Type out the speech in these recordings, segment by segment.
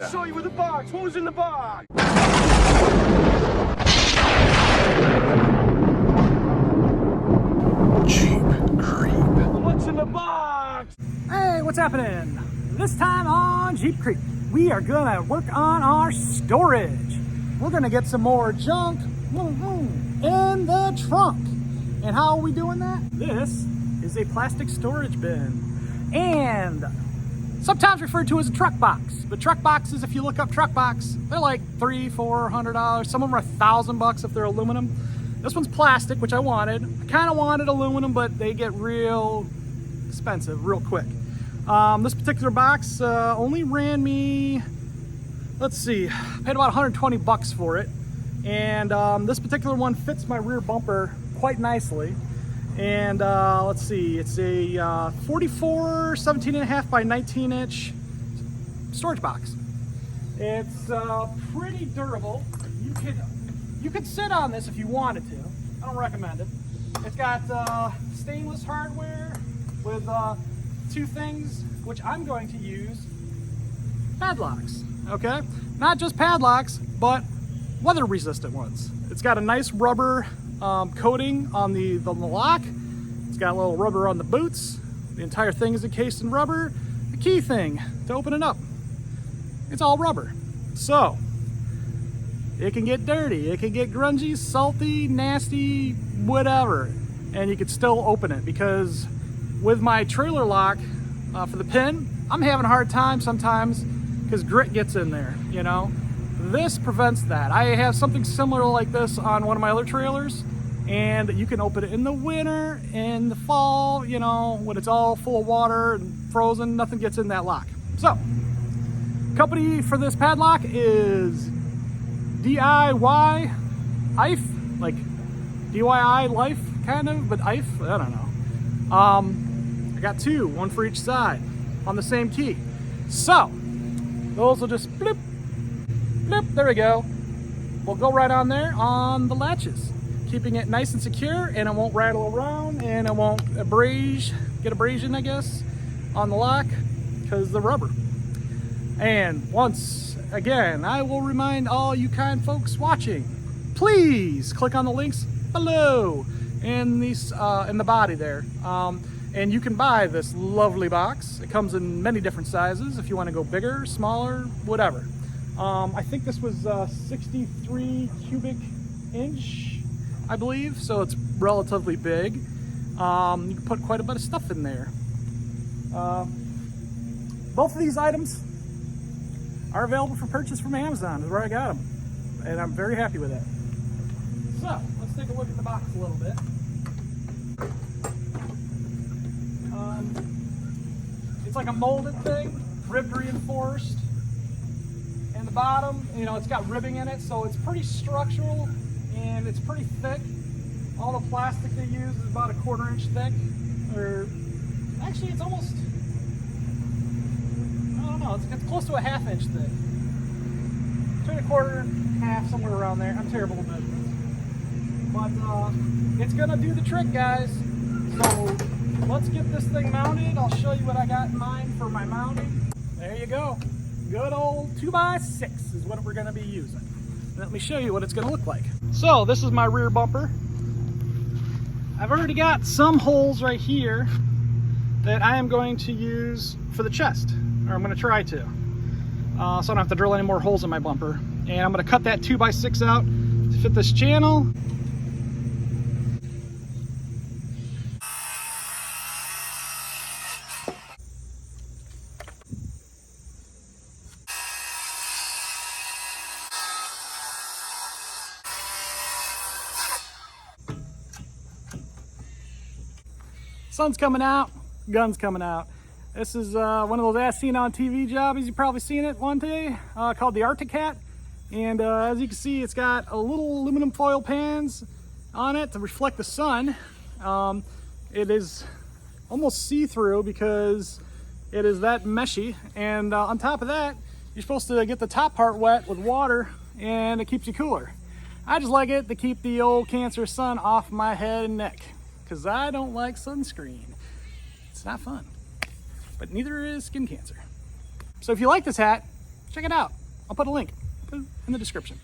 Show you with the box. What was in the box? Jeep Creep. What's in the box? Hey, what's happening? This time on Jeep Creep, we are gonna work on our storage. We're gonna get some more junk in the trunk. And how are we doing that? This is a plastic storage bin, and sometimes referred to as a truck box. But truck boxes, if you look up truck box, they're like $300-400. Some of them are $1,000 if they're aluminum. This one's plastic, which I wanted. I kind of wanted aluminum, but they get real expensive real quick. This particular box only ran me, let's see, I paid about 120 bucks for it. And this particular one fits my rear bumper quite nicely. And let's see, it's a 44 17.5 by 19 inch storage box. It's pretty durable. You could sit on this if you wanted to. I don't recommend it. It's got stainless hardware with two things which I'm going to use: padlocks. Okay, not just padlocks, but weather resistant ones. It's got a nice rubber coating on the lock. It's got a little rubber on the boots. The entire thing is encased in rubber. The key thing to open it up, it's all rubber. So it can get dirty, it can get grungy, salty, nasty, whatever, and you can still open it, because with my trailer lock for the pin, I'm having a hard time sometimes because grit gets in there, you know. This prevents that. I have something similar like this on one of my other trailers, and you can open it in the winter, in the fall, you know, when it's all full of water and frozen, nothing gets in that lock. So, company for this padlock is DIY IFE, like DIY life kind of, but IFE, I don't know. I got two, one for each side on the same key. So, those will just bloop, bloop, there we go. We'll go right on there on the latches, keeping it nice and secure, and it won't rattle around, and it won't get abrasion, I guess, on the lock, because the rubber. And once again, I will remind all you kind folks watching, please click on the links below in these in the body there, and you can buy this lovely box. It comes in many different sizes if you want to go bigger, smaller, whatever. I think this was 63 cubic inch, I believe, so it's relatively big. You can put quite a bit of stuff in there. Both of these items are available for purchase from Amazon, is where I got them, and I'm very happy with it. So let's take a look at the box a little bit. It's like a molded thing, ribbed reinforced. And the bottom, you know, it's got ribbing in it, so it's pretty structural and it's pretty thick. All the plastic they use is about a 1/4 inch thick, or actually it's almost, I don't know, it's close to a 1/2 inch thick. Between 1/4 and half, somewhere around there. I'm terrible with measurements. But it's gonna do the trick, guys. So let's get this thing mounted. I'll show you what I got in mind for my mounting. There you go. Good old 2x6 is what we're gonna be using. Let me show you what it's gonna look like. So this is my rear bumper. I've already got some holes right here that I am going to use for the chest, or I'm gonna try to. So I don't have to drill any more holes in my bumper. And I'm gonna cut that 2x6 out to fit this channel. Sun's coming out, gun's coming out. This is one of those as seen on TV jobs. You've probably seen it one day, called the Arctic Cat. And as you can see, it's got a little aluminum foil pans on it to reflect the sun. It is almost see-through because it is that meshy. And on top of that, you're supposed to get the top part wet with water, and it keeps you cooler. I just like it to keep the old cancerous sun off my head and neck, because I don't like sunscreen. It's not fun, but neither is skin cancer. So if you like this hat, check Check it out. I'll put a link in the description.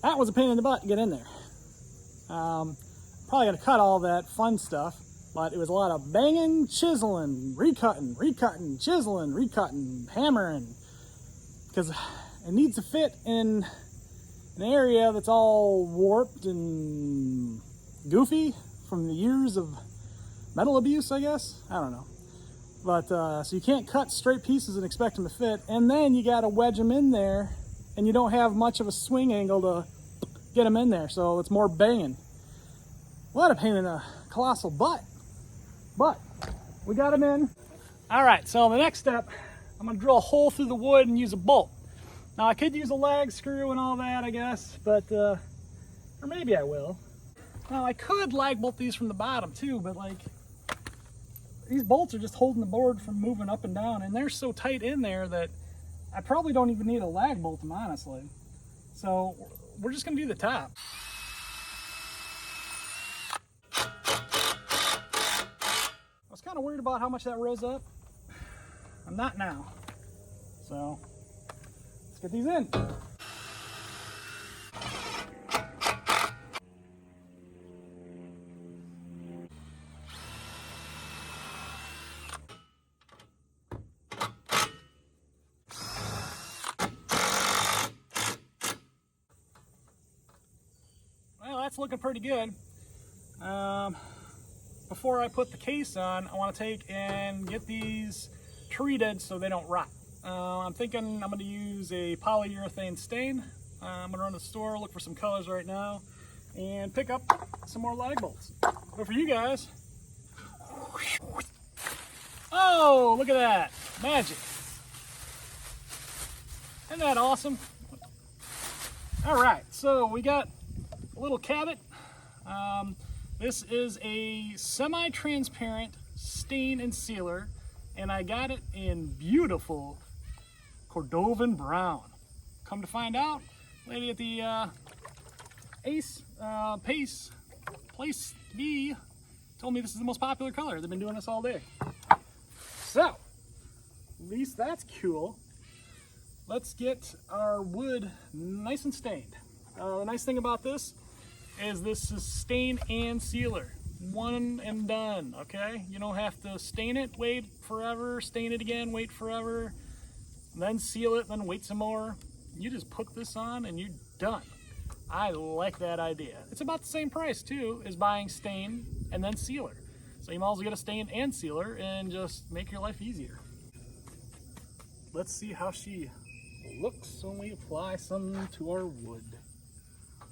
That was a pain in the butt to get in there. Probably got to cut all that fun stuff, but it was a lot of banging, chiseling, recutting, chiseling, recutting, hammering, because it needs to fit in an area that's all warped and goofy from the years of metal abuse, I guess. I don't know. But so you can't cut straight pieces and expect them to fit, and then you got to wedge them in there, and you don't have much of a swing angle to get them in there, so it's more banging. What a pain in the colossal butt. But we got them in. All right, so the next step, I'm gonna drill a hole through the wood and use a bolt. Now I could use a lag screw and all that, I guess, but or maybe I will. Now I could lag bolt these from the bottom too, but like these bolts are just holding the board from moving up and down, and they're so tight in there that I probably don't even need a lag bolt them, honestly. So we're just gonna do the top. I was kind of worried about how much that rose up. I'm not now. So let's get these in. Well, that's looking pretty good. Before I put the case on, I want to take and get these treated so they don't rot. I'm thinking I'm going to use a polyurethane stain. I'm going to run to the store, look for some colors right now, and pick up some more lag bolts. But for you guys, oh, look at that, magic. Isn't that awesome? All right, so we got a little cabot. This is a semi-transparent stain and sealer, and I got it in beautiful Cordovan brown. Come to find out, lady at the Place B told me this is the most popular color. They've been doing this all day. So, at least that's cool. Let's get our wood nice and stained. The nice thing about this is stain and sealer. One and done, okay? You don't have to stain it, wait forever, stain it again, wait forever, then seal it, then wait some more. You just put this on and you're done. I like that idea. It's about the same price too as buying stain and then sealer. So you might as well get a stain and sealer and just make your life easier. Let's see how she looks when we apply some to our wood.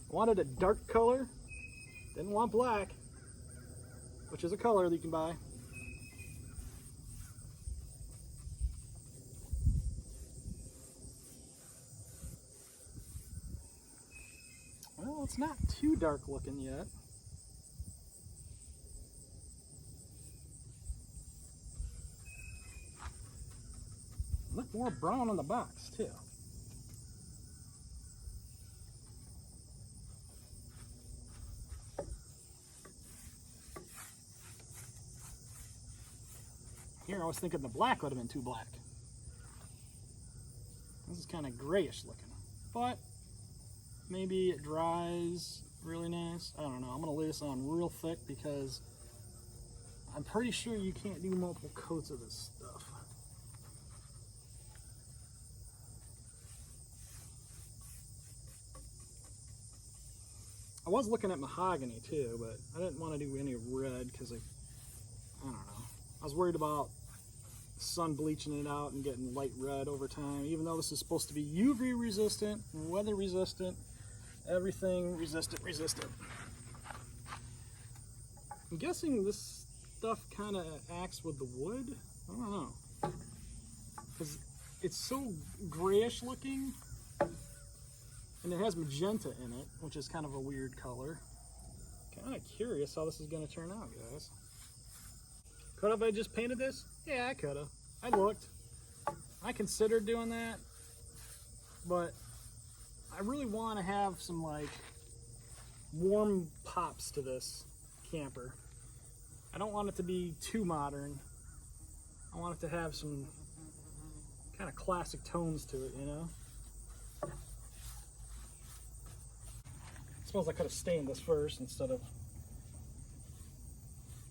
Wanted a dark color, didn't want black, which is a color that you can buy. Well, it's not too dark looking yet. Look more brown on the box too. Here I was thinking the black would have been too black. This is kind of grayish looking, but maybe it dries really nice. I don't know. I'm gonna lay this on real thick because I'm pretty sure you can't do multiple coats of this stuff. I was looking at mahogany too, but I didn't want to do any red because I don't know. I was worried about sun bleaching it out and getting light red over time, even though this is supposed to be UV resistant, weather resistant, everything resistant. I'm guessing this stuff kind of acts with the wood. I don't know, because it's so grayish looking, and it has magenta in it, which is kind of a weird color. Kind of curious how this is going to turn out, guys. Could have I just painted this? Yeah, I could have. I looked. I considered doing that, but I really want to have some like warm pops to this camper. I don't want it to be too modern. I want it to have some kind of classic tones to it, you know? It smells like I could have stained this first instead of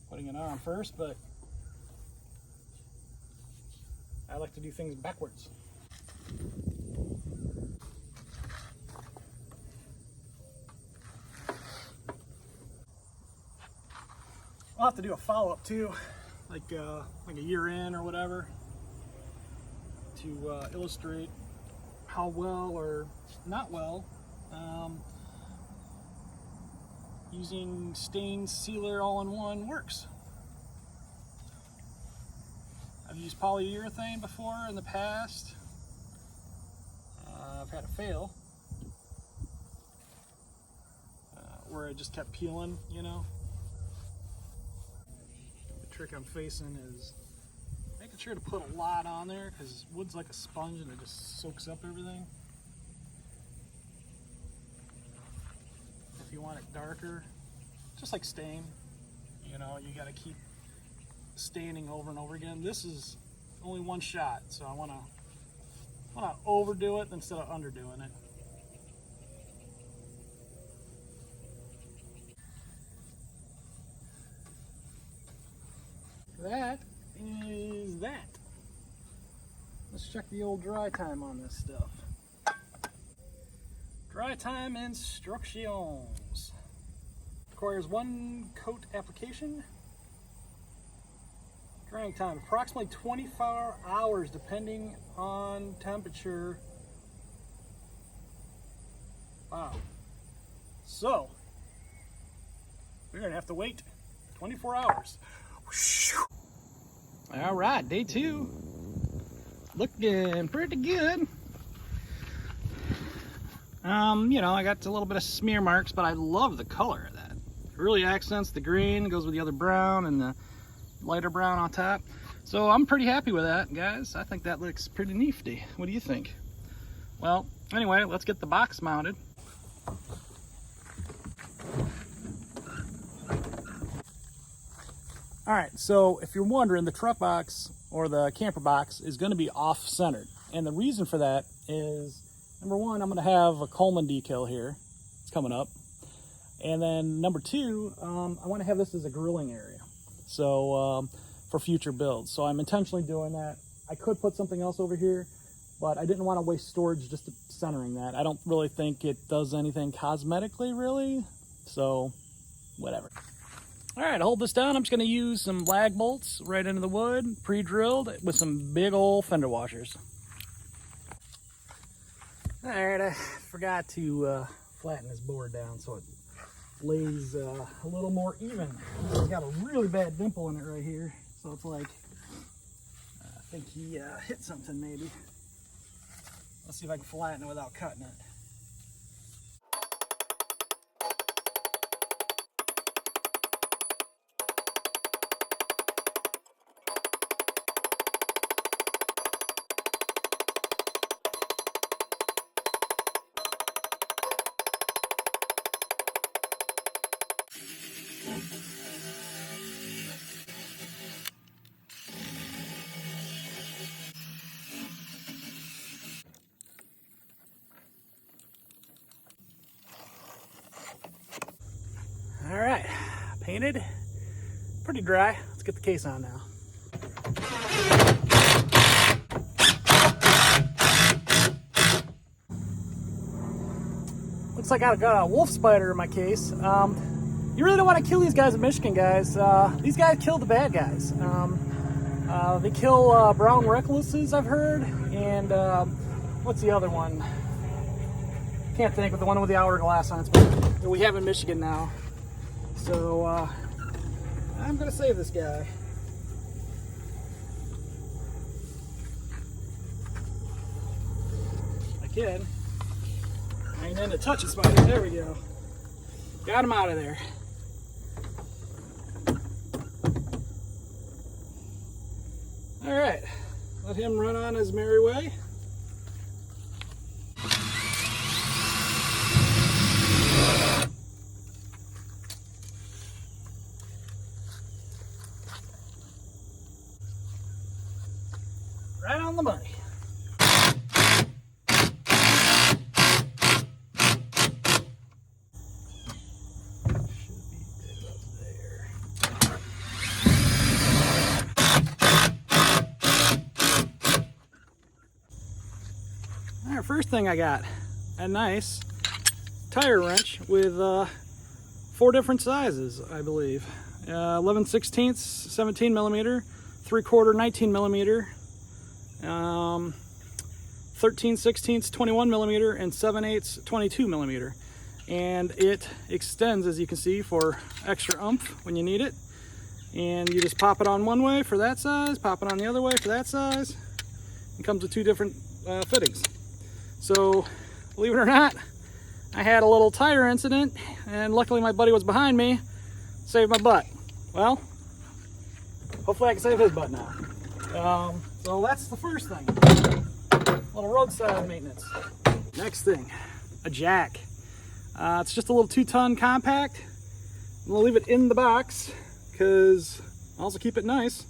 putting it on first, but I like to do things backwards. I'll have to do a follow-up too, like a year in or whatever, to illustrate how well or not well using stain sealer all-in-one works. I've used polyurethane before in the past. I've had it fail, where it just kept peeling, you know. The trick I'm facing is making sure to put a lot on there, because wood's like a sponge and it just soaks up everything. If you want it darker, just like stain, you know, you got to keep staining over and over again. This is only one shot, so I want to overdo it instead of underdoing it. That is that. Let's check the old dry time on this stuff. Dry time instructions. Requires 1 coat application. Drying time, approximately 24 hours depending on temperature. Wow. So, we're gonna have to wait 24 hours. All right, day 2. Looking pretty good. You know, I got a little bit of smear marks, but I love the color of that. It really accents the green, goes with the other brown and the lighter brown on top. So I'm pretty happy with that, guys. I think that looks pretty nifty. What do you think? Well, anyway, let's get the box mounted. All right, so if you're wondering, the truck box or the camper box is going to be off-centered. And the reason for that is, number one, I'm going to have a Coleman decal here. It's coming up. And then number 2, I want to have this as a grilling area. So for future builds. So I'm intentionally doing that. I could put something else over here, but I didn't want to waste storage just centering that. I don't really think it does anything cosmetically, really. So whatever. All right, to hold this down, I'm just going to use some lag bolts right into the wood, pre-drilled with some big old fender washers. All right, I forgot to flatten this board down so it lays a little more even. It's got a really bad dimple in it right here, so it's like, I think he hit something maybe. Let's see if I can flatten it without cutting it. All right, painted, pretty dry. Let's get the case on now. Looks like I got a wolf spider in my case. You really don't want to kill these guys in Michigan, guys. These guys kill the bad guys. They kill brown recluses, I've heard, and what's the other one? Can't think of the one with the hourglass on it, but we have in Michigan now. So I'm gonna save this guy. Again, I ain't into touching spiders. There we go. Got him out of there. All right, let him run on his merry way. Right on the money. Alright, first thing I got, a nice tire wrench with 4 different sizes, I believe. 11/16, 17 millimeter, 3/4, 19 millimeter, 13/16, 21 millimeter, and 7/8, 22 millimeter. And it extends, as you can see, for extra oomph when you need it. And you just pop it on one way for that size, pop it on the other way for that size. It comes with 2 different fittings. So, believe it or not, I had a little tire incident, and luckily my buddy was behind me, saved my butt. Well, hopefully I can save his butt now. So that's the first thing. A little roadside maintenance. Next thing, a jack. It's just a little 2-ton compact. I'm gonna leave it in the box because I also keep it nice.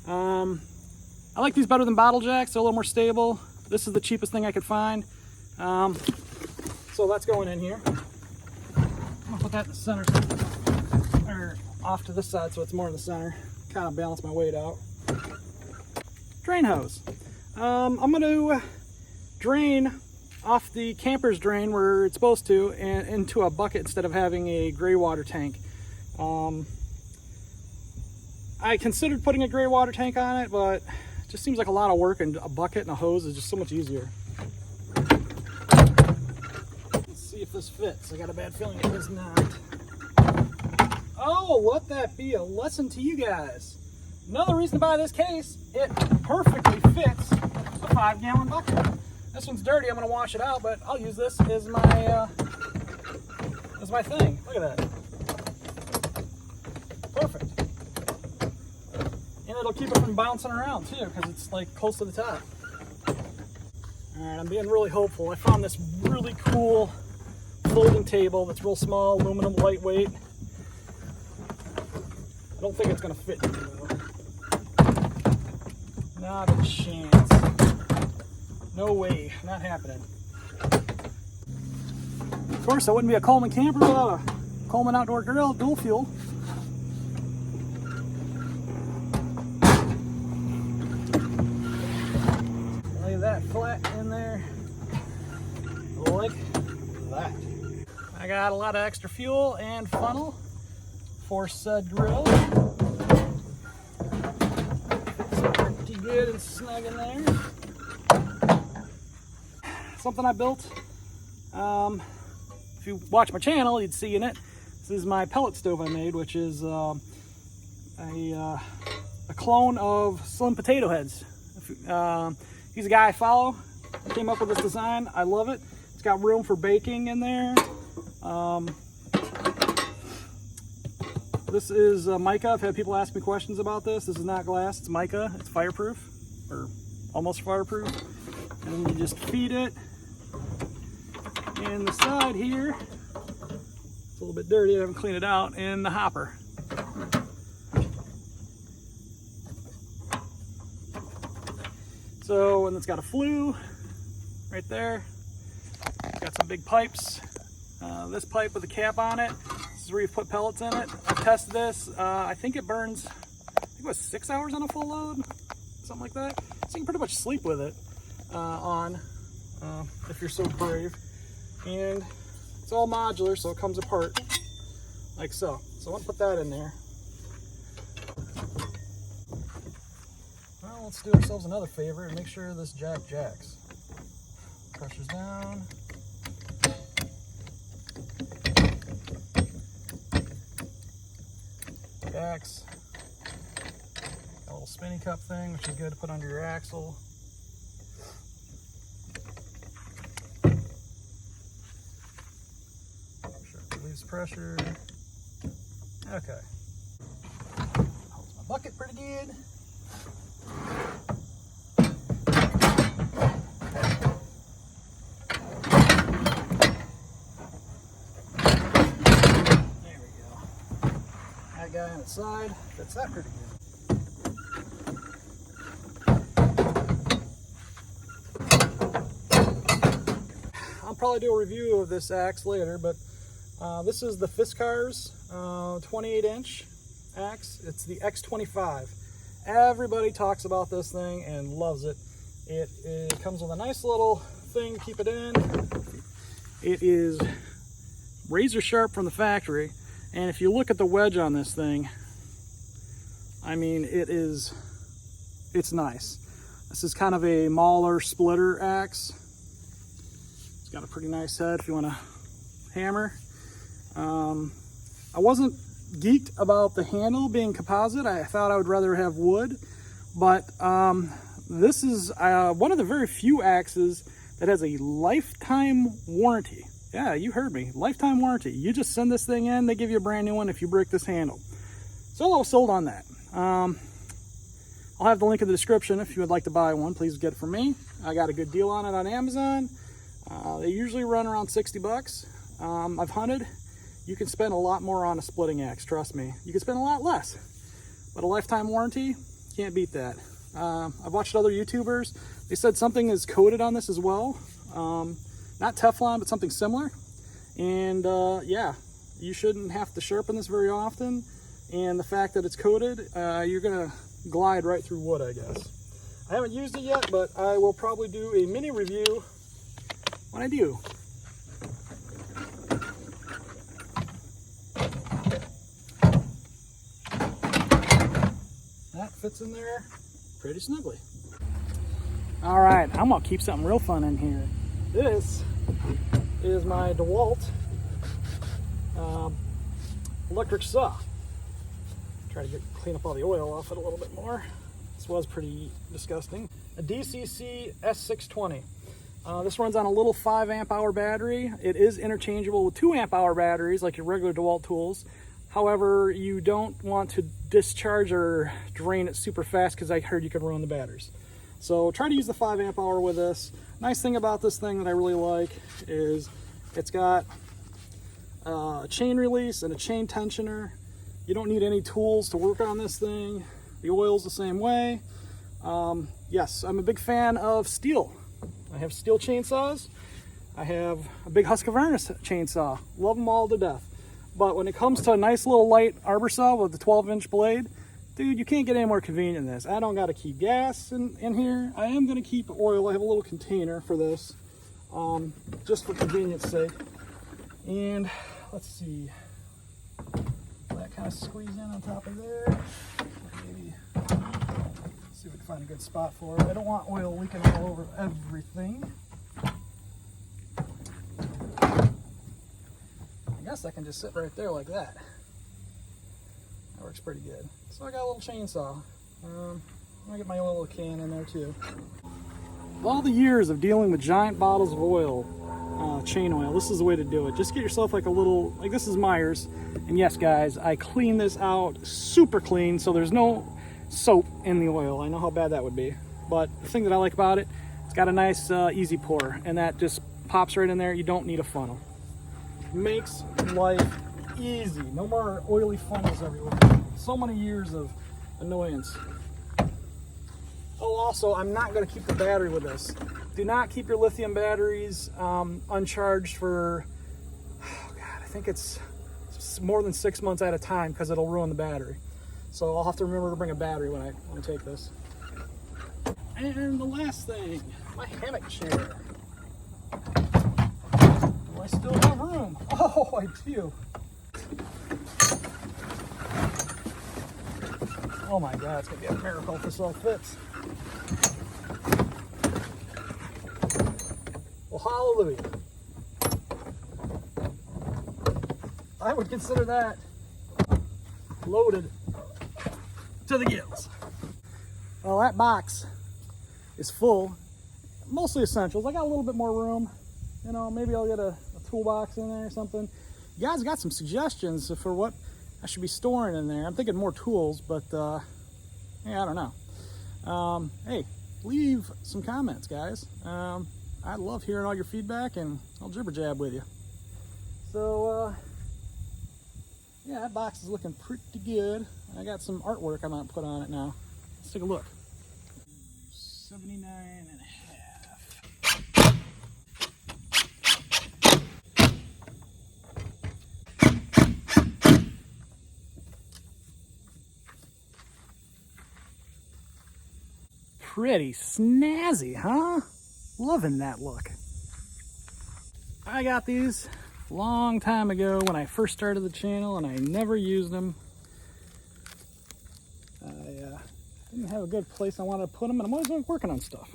I like these better than bottle jacks. They're a little more stable. This is the cheapest thing I could find. So that's going in here. I'm gonna put that in the center, or off to this side so it's more in the center. Kind of balance my weight out. Drain hose. I'm gonna drain off the camper's drain where it's supposed to and into a bucket instead of having a gray water tank. I considered putting a gray water tank on it, but it just seems like a lot of work, and a bucket and a hose is just so much easier. Let's see if this fits. I got a bad feeling it does not. Oh, let that be a lesson to you guys. Another reason to buy this case, it perfectly fits a 5-gallon bucket. This one's dirty, I'm gonna wash it out, but I'll use this as my thing. Look at that. Perfect. And it'll keep it from bouncing around too, because it's like close to the top. Alright, I'm being really hopeful. I found this really cool folding table that's real small, aluminum, lightweight. I don't think it's gonna fit in here though. Not a chance. No way, not happening. Of course, I wouldn't be a Coleman camper without a Coleman outdoor grill, dual fuel. Lay that flat in there, like that. I got a lot of extra fuel and funnel for said grill. Fits pretty good and snug in there. Something I built. If you watch my channel, you'd see in it. This is my pellet stove I made, which is a clone of Slim Potato Heads. He's a guy I follow. I came up with this design. I love it. It's got room for baking in there. This is mica. I've had people ask me questions about this. This is not glass, it's mica. It's fireproof, or almost fireproof. And then you just feed it. And the side here, it's a little bit dirty, I haven't cleaned it out, in the hopper. So, and it's got a flue right there. Got some big pipes. This pipe with a cap on it. This is where you put pellets in it. I've tested this. I think it burns, I think it was 6 hours on a full load, something like that. So you can pretty much sleep with it if you're so brave. And it's all modular, so it comes apart like so. So I want to put that in there. Well, let's do ourselves another favor and make sure this jack jacks. Pressure's down. Jacks. Got a little spinny cup thing, which is good to put under your axle. Release pressure. Okay. Holds my bucket pretty good. that guy on its side. Fits that pretty good. I'll probably do a review of this axe later, but this is the Fiskars 28-inch axe. It's the X25. Everybody talks about this thing and loves it. It comes with a nice little thing to keep it in. It is razor sharp from the factory, and if you look at the wedge on this thing, I mean, it's nice. This is kind of a mauler splitter axe. It's got a pretty nice head if you want to hammer. I wasn't geeked about the handle being composite. I thought I would rather have wood, but this is one of the very few axes that has a lifetime warranty. Yeah, you heard me, lifetime warranty. You just send this thing in, they give you a brand new one if you break this handle. So I was sold on that. I'll have the link in the description if you would like to buy one. Please get it from me. I got a good deal on it on Amazon. They usually run around 60 bucks. I've hunted. You can spend a lot more on a splitting axe, trust me. You can spend a lot less, but a lifetime warranty, can't beat that. I've watched other YouTubers. They said something is coated on this as well. Not Teflon, but something similar. And yeah, you shouldn't have to sharpen this very often. And the fact that it's coated, you're gonna glide right through wood, I guess. I haven't used it yet, but I will probably do a mini review when I do. That fits in there pretty snugly. All right, I'm gonna keep something real fun in here. This is my DeWalt electric saw. Try to clean up all the oil off it a little bit more. This was pretty disgusting. A DCC S620. This runs on a little 5 amp hour battery. It is interchangeable with 2 amp hour batteries like your regular DeWalt tools. However, you don't want to discharge or drain it super fast because I heard you could ruin the batteries. So try to use the 5 amp hour with this. Nice thing about this thing that I really like is it's got a chain release and a chain tensioner. You don't need any tools to work on this thing. The oil's the same way. Yes, I'm a big fan of steel. I have steel chainsaws. I have a big Husqvarna chainsaw. Love them all to death. But when it comes to a nice little light arbor saw with the 12-inch blade, dude, you can't get any more convenient than this. I don't got to keep gas in here. I am going to keep oil. I have a little container for this, just for convenience sake. And let's see, that kind of squeeze in on top of there. Maybe see if we can find a good spot for it. I don't want oil leaking all over everything. I guess I can just sit right there like that. That works pretty good. So I got a little chainsaw. I'm gonna get my little can in there too. With all the years of dealing with giant bottles of oil, chain oil, this is the way to do it. Just get yourself like a little, like this is Myers. And yes guys, I clean this out super clean so there's no soap in the oil. I know how bad that would be. But the thing that I like about it, it's got a nice easy pour and that just pops right in there. You don't need a funnel. Makes life easy. No more oily funnels everywhere. So many years of annoyance. Oh, also, I'm not going to keep the battery with this. Do not keep your lithium batteries uncharged for, oh God, I think it's more than 6 months at a time because it'll ruin the battery. So I'll have to remember to bring a battery when I take this. And the last thing, my hammock chair. Do I still have room? Oh, I do. Oh my God, it's gonna be a miracle if this all fits. Well, hallelujah. I would consider that loaded to the gills. Well, that box is full, mostly essentials. I got a little bit more room. You know, maybe I'll get a toolbox in there or something. You guys got some suggestions for what I should be storing in there. I'm thinking more tools, but yeah, I don't know. Hey, leave some comments, guys. I love hearing all your feedback and I'll jibber jab with you. So, Yeah, that box is looking pretty good. I got some artwork I'm gonna put on it now. Let's take a look. 79 and a half. Pretty snazzy, huh? Loving that look. I got these a long time ago when I first started the channel, and I never used them. I didn't have a good place I wanted to put them, and I'm always working on stuff.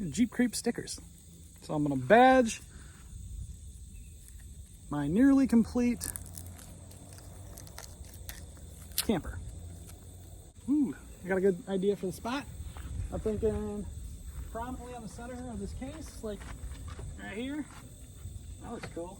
Jeep Creep stickers. So I'm gonna badge my nearly complete camper. Ooh, I got a good idea for the spot. I'm thinking prominently on the center of this case, like right here. That looks cool.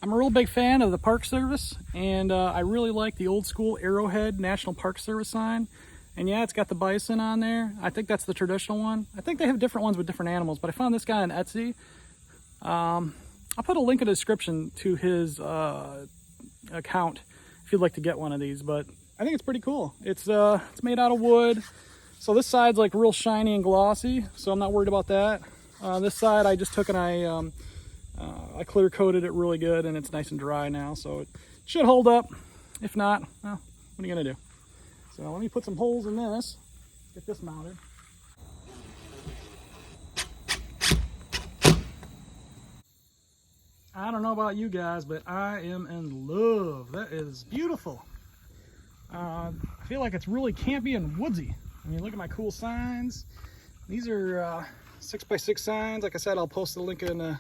I'm a real big fan of the Park Service, and I really like the old school Arrowhead National Park Service sign. And yeah, it's got the bison on there. I think that's the traditional one. I think they have different ones with different animals, but I found this guy on Etsy. I'll put a link in the description to his account if you'd like to get one of these, but I think it's pretty cool. It's made out of wood. So this side's like real shiny and glossy, so I'm not worried about that. This side I just took and I clear coated it really good, and it's nice and dry now, so it should hold up. If not, well, what are you gonna do? So let me put some holes in this, get this mounted. I don't know about you guys, but I am in love. That is beautiful. I feel like it's really campy and woodsy. I mean, look at my cool signs. These are 6x6 signs. Like I said, I'll post the link in where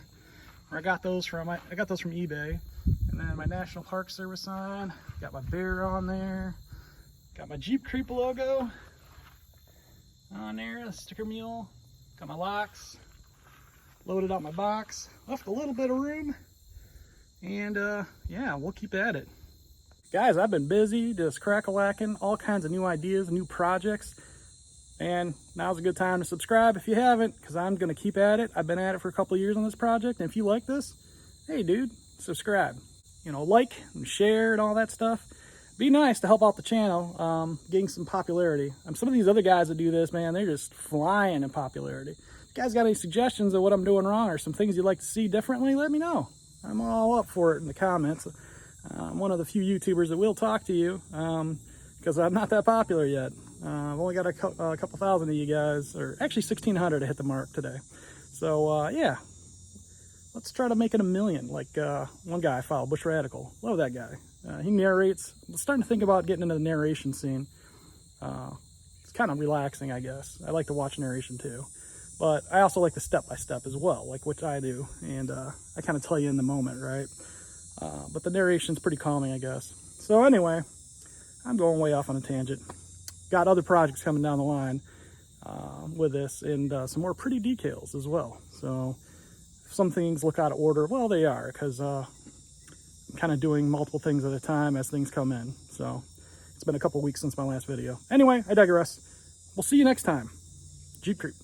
I got those from. I got those from eBay. And then my National Park Service sign. Got my bear on there. Got my Jeep Creep logo on there, the sticker mule. Got my locks. Loaded out my box. Left a little bit of room. And yeah, we'll keep at it. Guys, I've been busy just crack-a-lacking all kinds of new ideas, new projects. And now's a good time to subscribe if you haven't, because I'm going to keep at it. I've been at it for a couple of years on this project. And if you like this, hey dude, subscribe. You know, like and share and all that stuff. Be nice to help out the channel, getting some popularity. Some of these other guys that do this, man, they're just flying in popularity. If you guys got any suggestions of what I'm doing wrong or some things you'd like to see differently, let me know. I'm all up for it in the comments. I'm one of the few YouTubers that will talk to you, because I'm not that popular yet. I've only got a couple thousand of you guys, or actually 1,600 to hit the mark today. So yeah, let's try to make it 1 million. Like one guy I follow, Bush Radical. Love that guy. He narrates. I'm starting to think about getting into the narration scene. It's kind of relaxing, I guess. I like to watch narration too. But I also like the step-by-step as well, like which I do. And I kind of tell you in the moment, right? But the narration's pretty calming, I guess. So anyway, I'm going way off on a tangent. Got other projects coming down the line with this, and some more pretty decals as well. So if some things look out of order, well, they are, because I'm kind of doing multiple things at a time as things come in. So it's been a couple weeks since my last video. Anyway, I digress. We'll see you next time. Jeep Creep.